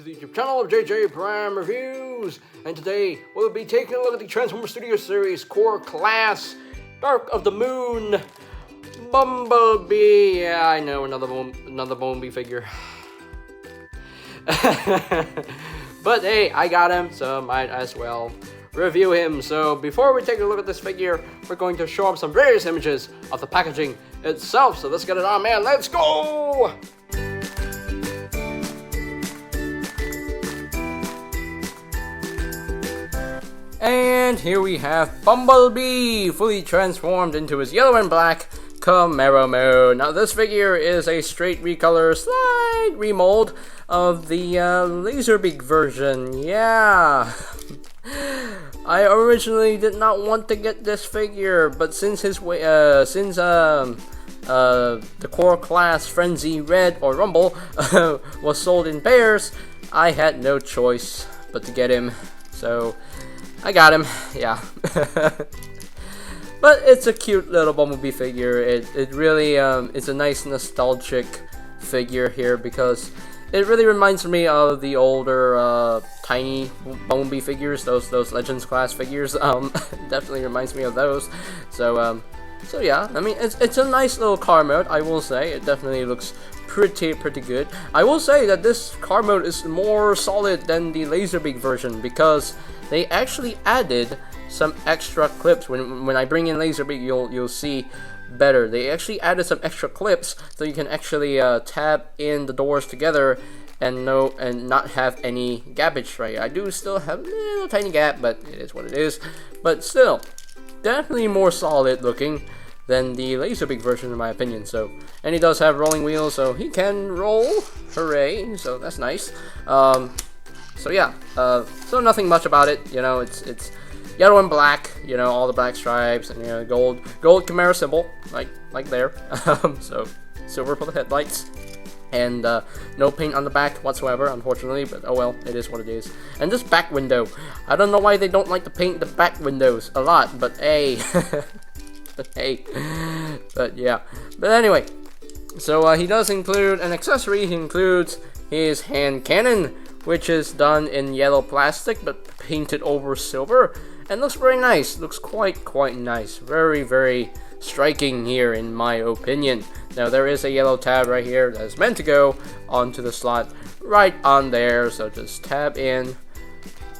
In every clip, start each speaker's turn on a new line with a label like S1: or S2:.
S1: the YouTube channel of JJ Prime Reviews, and today we'll be taking a look at the Transformers Studio Series Core Class Dark of the Moon Bumblebee. Yeah, I know, another Bumblebee figure. But hey, I got him, so might as well review him. So before we take a look at this figure, we're going to show up some various images of the packaging itself. So let's get it on, man. Let's go! And here we have Bumblebee, fully transformed into his yellow and black Camaro mode. Now this figure is a straight recolor, slight remold of the Laserbeak version. Yeah. I originally did not want to get this figure, but since the Core Class Frenzy Red or Rumble was sold in pairs, I had no choice but to get him. So I got him, yeah. But it's a cute little Bumblebee figure. It really is a nice nostalgic figure here because it really reminds me of the older tiny Bumblebee figures, those Legends class figures. Definitely reminds me of those. So yeah, I mean it's a nice little car mode. I will say it definitely looks pretty good. I will say that this car mode is more solid than the Laserbeak version because they actually added some extra clips. When I bring in Laserbeak, you'll see better. They actually added some extra clips so you can actually tab in the doors together and not have any gappage right here. I do still have a little tiny gap, but it is what it is. But still, definitely more solid looking than the Laserbeak version in my opinion. So, and he does have rolling wheels, so he can roll. Hooray! So that's nice. So yeah, so nothing much about it. You know, it's yellow and black. You know, all the black stripes and gold Camaro symbol, like there. So silver for the headlights, and no paint on the back whatsoever, unfortunately. But oh well, it is what it is. And this back window, I don't know why they don't like to paint the back windows a lot, but hey, but yeah. But anyway, so he does include an accessory. He includes his hand cannon, which is done in yellow plastic but painted over silver, and looks very nice. Looks quite nice. Very striking here in my opinion. Now there is a yellow tab right here that is meant to go onto the slot right on there, so just tab in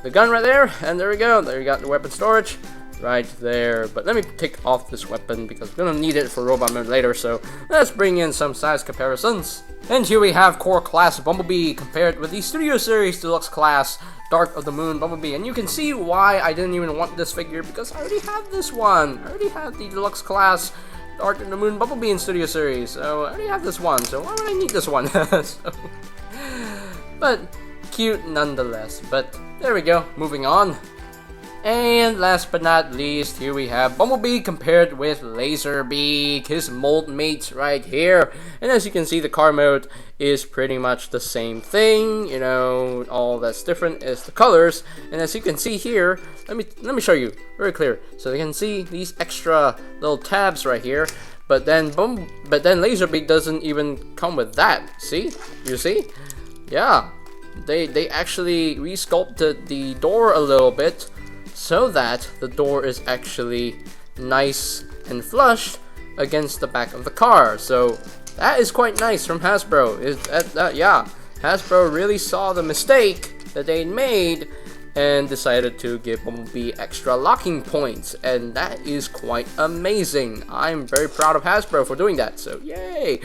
S1: the gun right there, and there we go. There you got the weapon storage right there. But let me take off this weapon because we're gonna need it for robot mode later, so let's bring in some size comparisons. And here we have Core Class Bumblebee compared with the Studio Series Deluxe Class Dark of the Moon Bumblebee. And you can see why I didn't even want this figure, because I already have this one. I already have the Deluxe Class Dark of the Moon Bumblebee in Studio Series, so I already have this one, so why would I need this one? But cute nonetheless. But there we go, moving on. And last but not least, here we have Bumblebee compared with Laserbeak, his mold mate right here. And as you can see, the car mode is pretty much the same thing. You know, all that's different is the colors. And as you can see here, let me show you very clear. So you can see these extra little tabs right here. But then Laserbeak doesn't even come with that. See? You see? Yeah. They actually resculpted the door a little bit, so that the door is actually nice and flush against the back of the car. So that is quite nice from Hasbro. Yeah, Hasbro really saw the mistake that they made and decided to give Bumblebee extra locking points, and that is quite amazing. I'm very proud of Hasbro for doing that, so yay.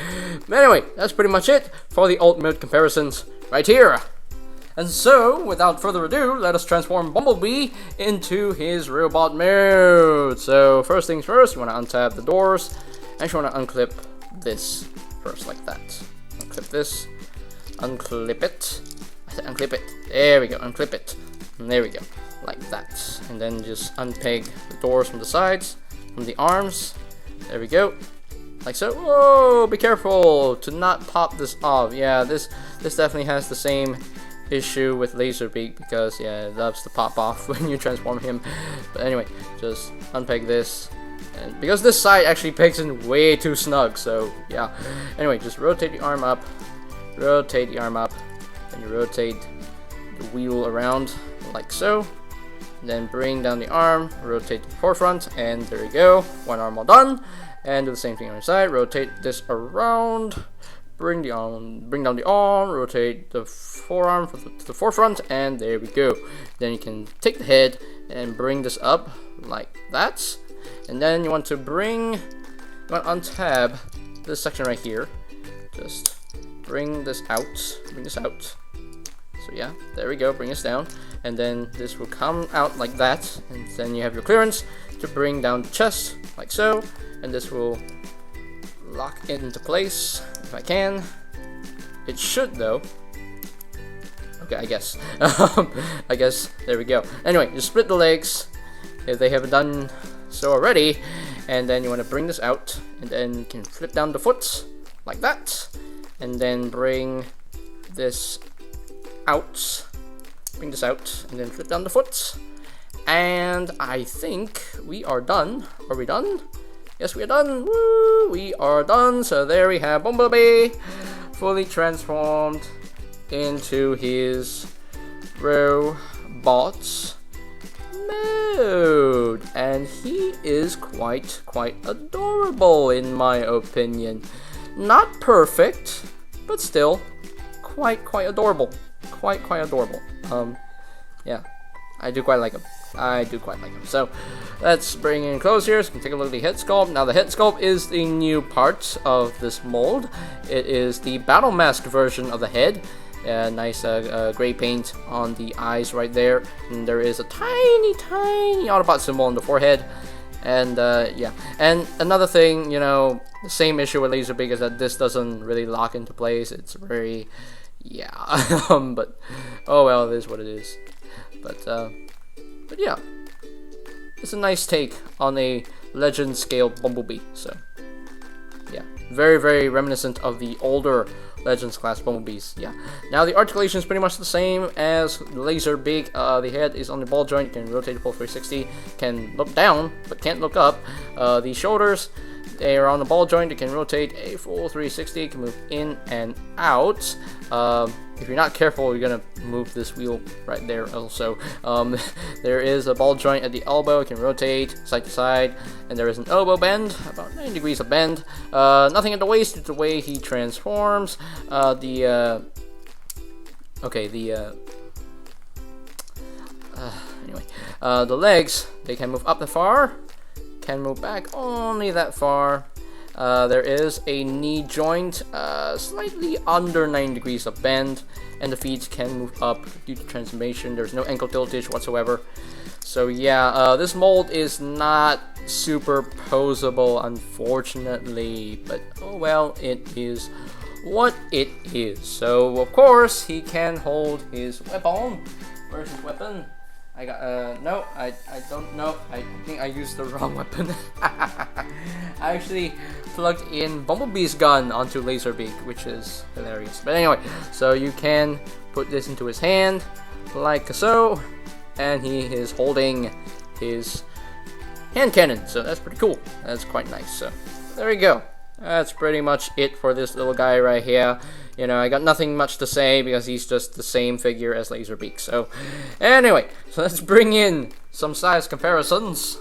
S1: But anyway, that's pretty much it for the alt mode comparisons right here. And so, without further ado, let us transform Bumblebee into his robot mode. So, first things first, you want to untap the doors. And you want to unclip this first, like that. Unclip this. Unclip it. I said unclip it. There we go, unclip it. And there we go, like that. And then just unpeg the doors from the sides, from the arms. There we go. Like so. Whoa, be careful to not pop this off. Yeah, this definitely has the same issue with Laserbeak because yeah, it loves to pop off when you transform him. But anyway, just unpeg this, and because this side actually pegs in way too snug, so yeah. Anyway, just rotate the arm up, and you rotate the wheel around like so. Then bring down the arm, rotate the forefront, and there you go. One arm all done. And do the same thing on the side. Rotate this around. Bring down the arm, rotate the forearm to the forefront, and there we go. Then you can take the head and bring this up like that. And then you want to untab this section right here. Just bring this out. So yeah, there we go, bring this down. And then this will come out like that. And then you have your clearance to bring down the chest, like so. And this will lock it into place, if I can. It should though. Okay, I guess. I guess, there we go. Anyway, you split the legs, if they haven't done so already. And then you want to bring this out, and then you can flip down the foot, like that. And then bring this out. Bring this out, and then flip down the foot. And I think we are done. Are we done? Yes, we are done. Woo! We are done. So there we have Bumblebee, fully transformed into his robot mode, and he is quite adorable in my opinion. Not perfect, but still quite adorable. Quite adorable. Yeah, I do quite like him. So let's bring in close here so we can take a look at the head sculpt. Now the head sculpt is the new part of this mold. It is the battle mask version of the head. Nice gray paint on the eyes right there. And there is a tiny Autobot symbol on the forehead. And yeah, and another thing, you know, the same issue with Laserbeak is that this doesn't really lock into place. It's very, yeah, but oh well, it is what it is. But yeah, it's a nice take on a legend scale Bumblebee. So yeah, very reminiscent of the older Legends class Bumblebees. Yeah. Now the articulation is pretty much the same as Laserbeak. The head is on the ball joint. You can rotate the full 360. Can look down, but can't look up. The shoulders, they are on the ball joint. You can rotate a full 360. You can move in and out. If you're not careful, you're gonna move this wheel right there also. There is a ball joint at the elbow. You can rotate side to side, and there is an elbow bend, about 9 degrees of bend. Nothing at the waist due to the way he transforms. Anyway, the legs, they can move up that far, can move back only that far. There is a knee joint, slightly under 9 degrees of bend, and the feet can move up due to transformation. There's no ankle tiltage whatsoever. So yeah, this mold is not super posable, unfortunately, but oh well, it is what it is. So of course, he can hold his weapon. Where's his weapon? I got, no, I don't know. I think I used the wrong weapon. I actually plugged in Bumblebee's gun onto Laserbeak, which is hilarious. But anyway, so you can put this into his hand, like so, and he is holding his hand cannon. So that's pretty cool. That's quite nice. So there we go. That's pretty much it for this little guy right here. You know, I got nothing much to say because he's just the same figure as Laserbeak. So, anyway, so let's bring in some size comparisons.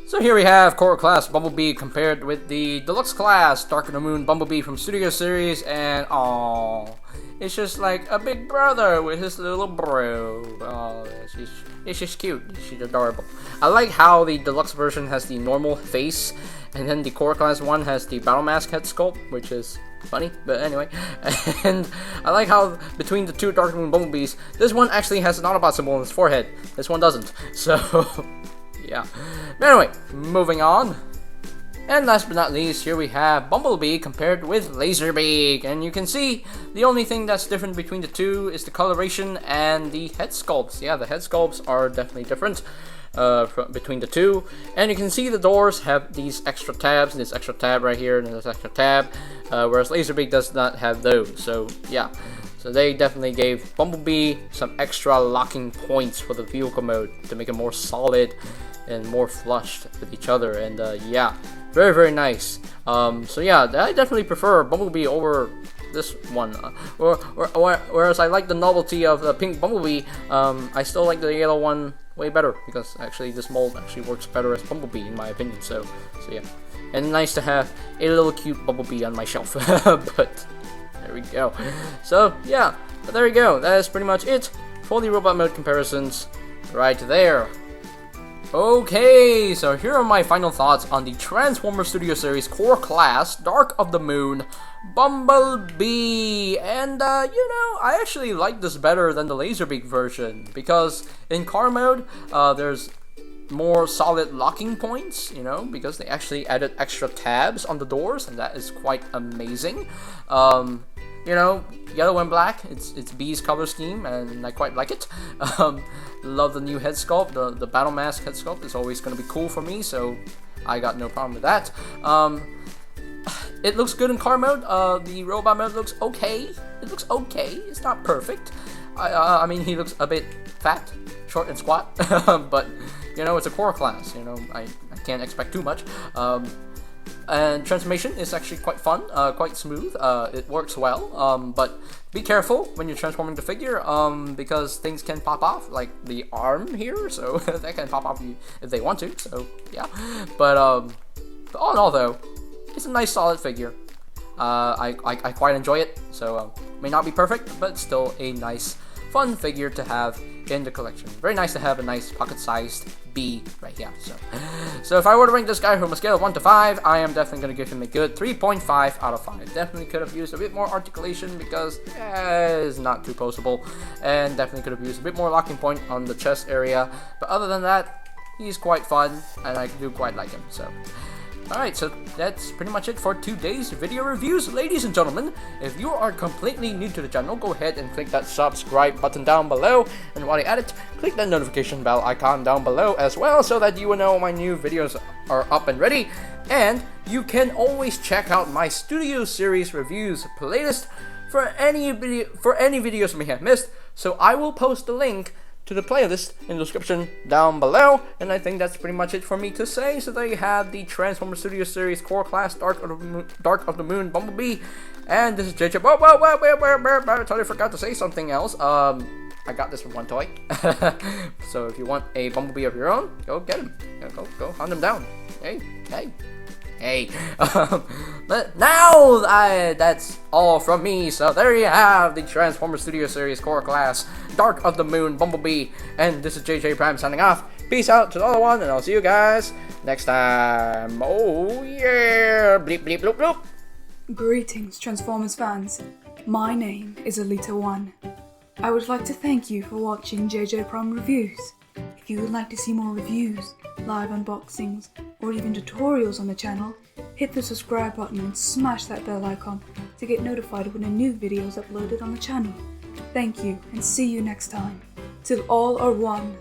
S1: So here we have Core Class Bumblebee compared with the Deluxe Class Dark of the Moon Bumblebee from Studio Series, and aww, it's just like a big brother with his little bro. Oh, it's just cute. She's adorable. I like how the Deluxe version has the normal face, and then the Core Class one has the Battle Mask head sculpt, which is funny, but anyway. And I like how between the two Dark of the Moon Bumblebees, this one actually has an Autobot symbol on his forehead. This one doesn't. So, yeah. But anyway, moving on. And last but not least, here we have Bumblebee compared with Laserbeak. And you can see the only thing that's different between the two is the coloration and the head sculpts. Yeah, the head sculpts are definitely different between the two. And you can see the doors have these extra tabs, this extra tab right here, and this extra tab, whereas Laserbeak does not have those. So yeah, so they definitely gave Bumblebee some extra locking points for the vehicle mode to make it more solid and more flushed with each other. And yeah, very nice. So yeah, I definitely prefer Bumblebee over this one. Whereas I like the novelty of the pink Bumblebee, I still like the yellow one way better, because actually this mold actually works better as Bumblebee in my opinion. So yeah, and nice to have a little cute Bumblebee on my shelf. But there we go. So yeah, but there we go. That is pretty much it for the robot mode comparisons right there. Okay, so here are my final thoughts on the Transformers Studio Series Core Class Dark of the Moon Bumblebee. And you know, I actually like this better than the Laserbeak version, because in car mode there's more solid locking points, you know, because they actually added extra tabs on the doors, and that is quite amazing. You know, yellow and black, it's B's color scheme, and I quite like it. Love the new head sculpt. The battle mask head sculpt is always going to be cool for me, so I got no problem with that. It looks good in car mode. The robot mode looks okay. It looks okay. It's not perfect. I mean, he looks a bit fat, short, and squat, but you know, it's a core class. You know, I can't expect too much. And transformation is actually quite fun, quite smooth. It works well, but be careful when you're transforming the figure, because things can pop off, like the arm here, so that can pop off if they want to, so yeah. But all in all though, it's a nice solid figure. I quite enjoy it, so may not be perfect, but still a nice fun figure to have in the collection. Very nice to have a nice pocket-sized B right here. So if I were to rank this guy from a scale of 1 to 5, I am definitely going to give him a good 3.5 out of 5. Definitely could have used a bit more articulation, because it's not too poseable, and definitely could have used a bit more locking point on the chest area. But other than that, he's quite fun, and I do quite like him. So alright, so that's pretty much it for today's video reviews, ladies and gentlemen. If you are completely new to the channel, go ahead and click that subscribe button down below, and while you're at it, click that notification bell icon down below as well, so that you will know my new videos are up and ready. And you can always check out my Studio Series reviews playlist for any videos you may have missed, so I will post the link to the playlist in the description down below. And I think that's pretty much it for me to say. So there you have the Transformers Studio Series Core Class Dark of the Moon Bumblebee, and this is JJ. I totally forgot to say something else. I got this from One Toy. So if you want a Bumblebee of your own, go get him. Go hunt him down. Hey. But now that's all from me. So there you have the Transformers Studio Series Core Class Dark of the Moon Bumblebee, and this is JJ Prime signing off. Peace out to the other one, and I'll see you guys next time. Oh yeah, bleep bleep bloop bloop.
S2: Greetings, Transformers fans. My name is Alita1. I would like to thank you for watching JJ Prime Reviews. If you would like to see more reviews, live unboxings, or even tutorials on the channel, hit the subscribe button and smash that bell icon to get notified when a new video is uploaded on the channel. Thank you, and see you next time. Till all are one.